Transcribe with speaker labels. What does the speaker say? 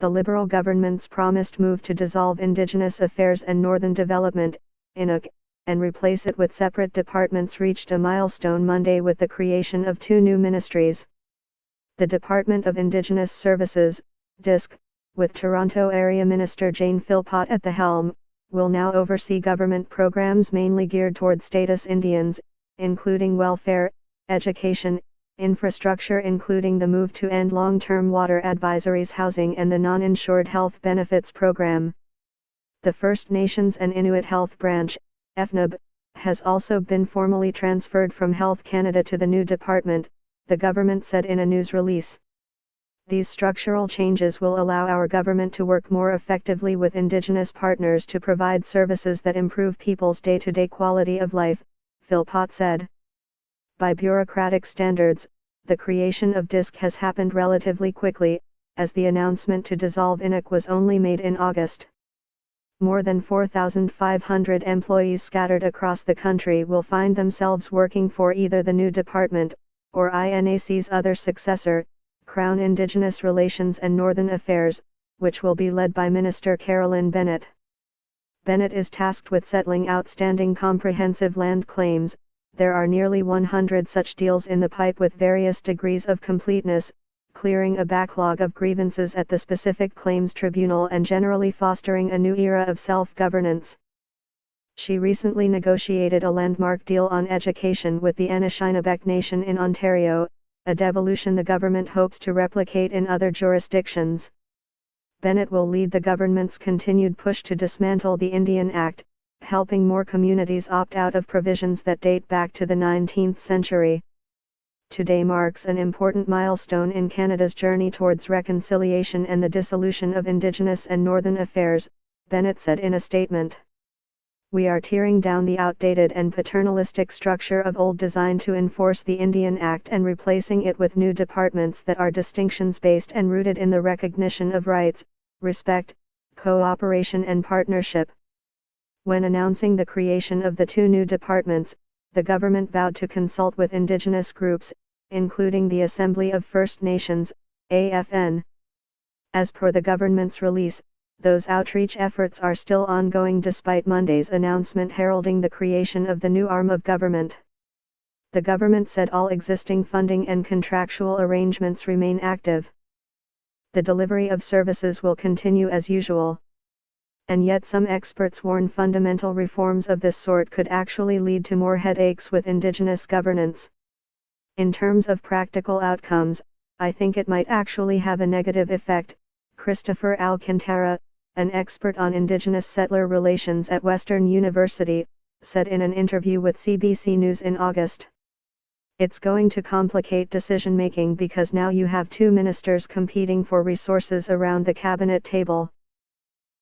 Speaker 1: the Liberal government's promised move to dissolve Indigenous Affairs and Northern Development, INAC, and replace it with separate departments reached a milestone Monday with the creation of two new ministries. The Department of Indigenous Services, DISC, with Toronto Area Minister Jane Philpott at the helm, will now oversee government programs mainly geared toward status Indians, including welfare, education, infrastructure including the move to end long-term water advisories housing and the non-insured health benefits program. The First Nations and Inuit Health Branch, FNAB, has also been formally transferred from Health Canada to the new department, the government said in a news release. These structural changes will allow our government to work more effectively with Indigenous partners to provide services that improve people's day-to-day quality of life, Philpott said. By bureaucratic standards, the creation of DISC has happened relatively quickly, as the announcement to dissolve INAC was only made in August. More than 4,500 employees scattered across the country will find themselves working for either the new department, or INAC's other successor, Crown Indigenous Relations and Northern Affairs, which will be led by Minister Carolyn Bennett. Bennett is tasked with settling outstanding comprehensive land claims. There are nearly 100 such deals in the pipe with various degrees of completeness, clearing a backlog of grievances at the specific claims tribunal and generally fostering a new era of self-governance. She recently negotiated a landmark deal on education with the Anishinaabe Nation in Ontario, a devolution the government hopes to replicate in other jurisdictions. Bennett will lead the government's continued push to dismantle the Indian Act, helping more communities opt out of provisions that date back to the 19th century. Today marks an important milestone in Canada's journey towards reconciliation and the dissolution of Indigenous and Northern Affairs, Bennett said in a statement. We are tearing down the outdated and paternalistic structure of old design to enforce the Indian Act and replacing it with new departments that are distinctions-based and rooted in the recognition of rights, respect, cooperation and partnership. When announcing the creation of the two new departments, the government vowed to consult with Indigenous groups, including the Assembly of First Nations, AFN. As per the government's release, those outreach efforts are still ongoing despite Monday's announcement heralding the creation of the new arm of government. The government said all existing funding and contractual arrangements remain active. The delivery of services will continue as usual. And yet some experts warn fundamental reforms of this sort could actually lead to more headaches with Indigenous governance. In terms of practical outcomes, I think it might actually have a negative effect, Christopher Alcantara, an expert on Indigenous settler relations at Western University, said in an interview with CBC News in August. It's going to complicate decision-making because now you have two ministers competing for resources around the cabinet table.